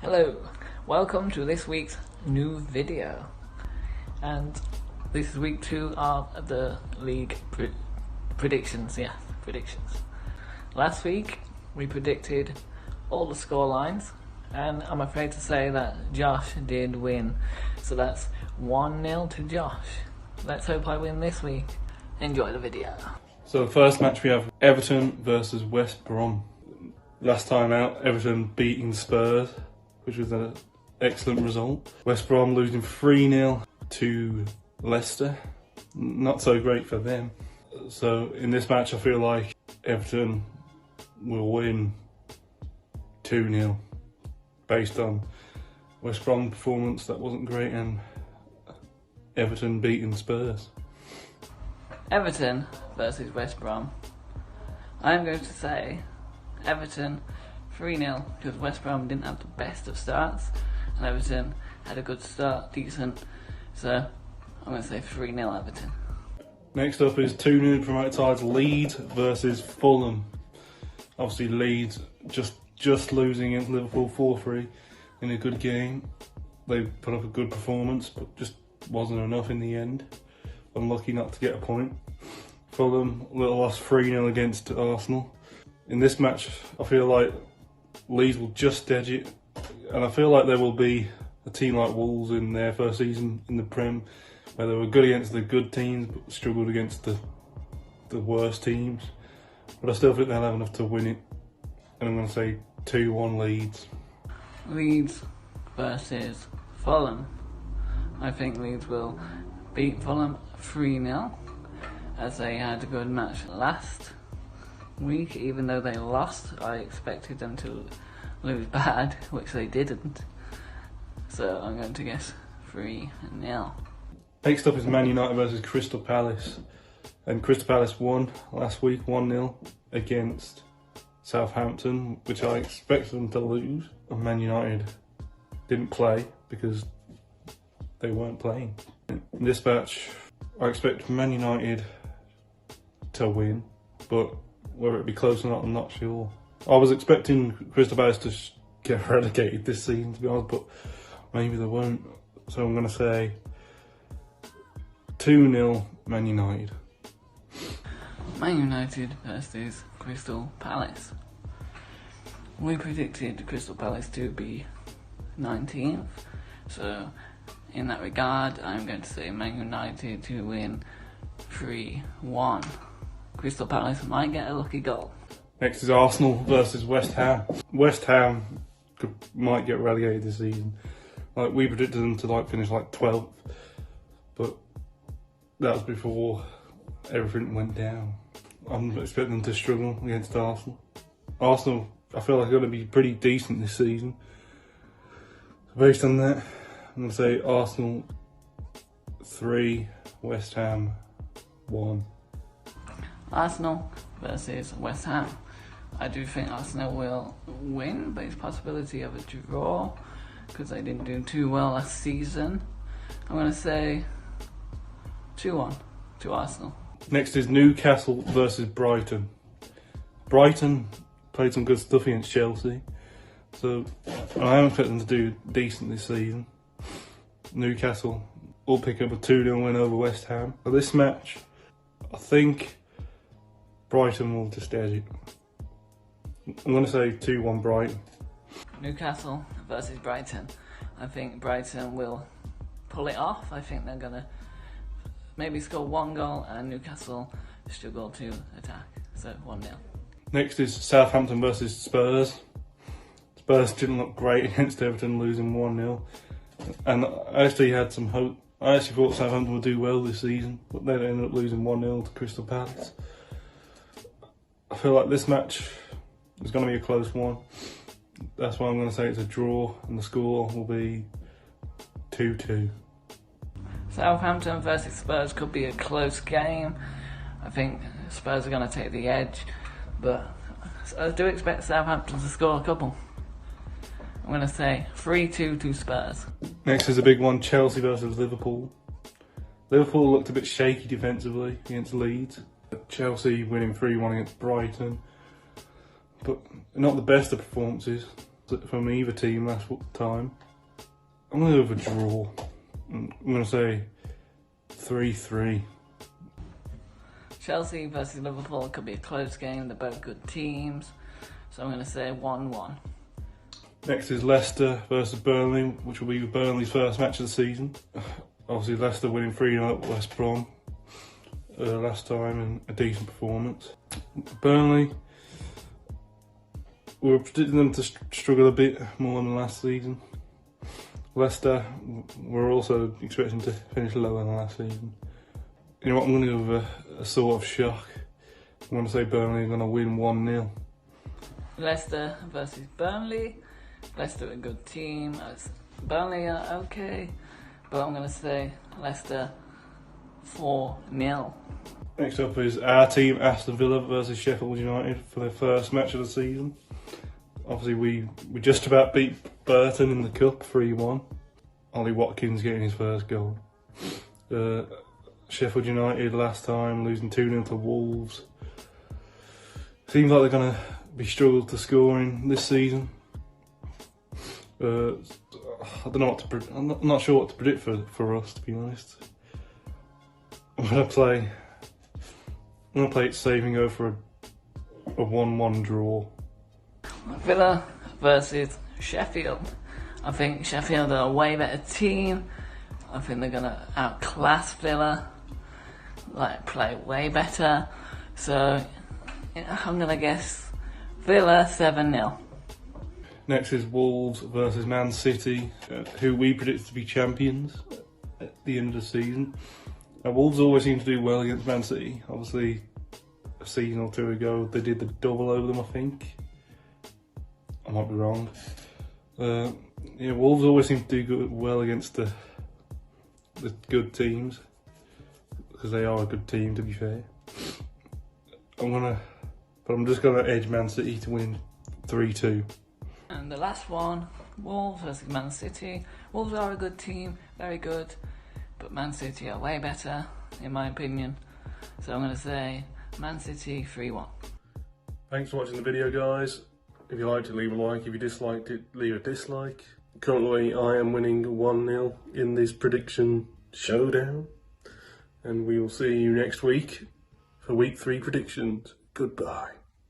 Hello, welcome to this week's new video, and this is week 2 of the league predictions. Last week we predicted all the score lines, and I'm afraid to say that Josh did win, so that's 1-0 to Josh. Let's hope I win this week. Enjoy the video. So the first match we have Everton versus West Brom. Last time out, Everton beating Spurs, which was an excellent result. West Brom losing 3-0 to Leicester. Not so great for them. So in this match I feel like Everton will win 2-0 based on West Brom performance that wasn't great and Everton beating Spurs. Everton versus West Brom. I'm going to say Everton 3-0 because West Brom didn't have the best of starts and Everton had a good start, decent. So I'm going to say 3-0 Everton. Next up is 2-0 promoted sides Leeds versus Fulham. Obviously Leeds just losing against Liverpool 4-3 in a good game. They put up a good performance but just wasn't enough in the end. Unlucky not to get a point. Fulham little loss 3-0 against Arsenal. In this match I feel like Leeds will just edge it, and I feel like there will be a team like Wolves in their first season in the Prem, where they were good against the good teams but struggled against the worst teams. But I still think they'll have enough to win it, and I'm going to say 2-1 Leeds. Leeds versus Fulham. I think Leeds will beat Fulham 3-0, as they had a good match last week. Even though they lost, I expected them to lose bad, which they didn't. So I'm going to guess 3-0. Next up is Man United versus Crystal Palace. And Crystal Palace won last week 1-0 against Southampton, which I expected them to lose. And Man United didn't play because they weren't playing. In this match, I expect Man United to win, but whether it be close or not, I'm not sure. I was expecting Crystal Palace to get relegated this season, to be honest, but maybe they won't. So I'm going to say 2-0 Man United. Man United versus Crystal Palace. We predicted Crystal Palace to be 19th, so in that regard, I'm going to say Man United to win 3-1. Crystal Palace might get a lucky goal. Next is Arsenal versus West Ham. West Ham might get relegated this season. Like, we predicted them to finish 12th, but that was before everything went down. I'm expecting them to struggle against Arsenal. Arsenal, I feel like are going to be pretty decent this season. So based on that, I'm going to say Arsenal 3, West Ham 1. Arsenal versus West Ham. I do think Arsenal will win, but it's a possibility of a draw because they didn't do too well last season. I'm going to say 2-1 to Arsenal. Next is Newcastle versus Brighton. Brighton played some good stuff against Chelsea, so I am expecting them to do decent this season. Newcastle will pick up a 2-0 win over West Ham. For this match, I think Brighton will just edge it. I'm going to say 2-1 Brighton. Newcastle versus Brighton. I think Brighton will pull it off. I think they're going to maybe score 1 goal and Newcastle struggle to attack. So 1-0. Next is Southampton versus Spurs. Spurs didn't look great against Everton, losing 1-0. And I actually had some hope. I actually thought Southampton would do well this season, but they ended up losing 1-0 to Crystal Palace. I feel like this match is going to be a close one. That's why I'm going to say it's a draw, and the score will be 2-2. Southampton versus Spurs could be a close game. I think Spurs are going to take the edge, but I do expect Southampton to score a couple. I'm going to say 3-2 to Spurs. Next is a big one, Chelsea versus Liverpool. Liverpool looked a bit shaky defensively against Leeds. Chelsea winning 3-1 against Brighton, but not the best of performances. from either team last time. I'm going to go with a draw. I'm going to say 3-3. Chelsea versus Liverpool could be a close game. They're both good teams. So I'm going to say 1-1. Next is Leicester versus Burnley, which will be Burnley's first match of the season. Obviously Leicester winning 3-0 at West Brom last time, and a decent performance. Burnley, we were predicting them to struggle a bit more than last season. Leicester, we're also expecting to finish lower than last season. You know what, I'm going to go with a sort of shock. I'm going to say Burnley are going to win 1-0. Leicester versus Burnley. Leicester are a good team. Burnley are okay, but I'm going to say Leicester 4-0. Next up is our team, Aston Villa versus Sheffield United for their first match of the season. Obviously we just about beat Burton in the cup 3-1. Ollie Watkins getting his first goal. Sheffield United last time losing 2-0 to Wolves. Seems like they're going to be struggled to scoring this season. I don't know what to. I'm not sure what to predict for us, to be honest. I'm gonna play it safe and go for a 1-1 draw. Villa versus Sheffield. I think Sheffield are a way better team. I think they're gonna outclass Villa, play way better. So I'm gonna guess Villa 7-0. Next is Wolves versus Man City, who we predict to be champions at the end of the season. Wolves always seem to do well against Man City. Obviously, a season or two ago, they did the double over them, I think. I might be wrong. Wolves always seem to do well against the good teams, because they are a good team, to be fair. I'm just gonna edge Man City to win 3-2. And the last one, Wolves versus Man City. Wolves are a good team, very good, but Man City are way better, in my opinion. So I'm going to say Man City 3-1. Thanks for watching the video, guys. If you liked it, leave a like. If you disliked it, leave a dislike. Currently, I am winning 1-0 in this prediction showdown. And we will see you next week for week 3 predictions. Goodbye.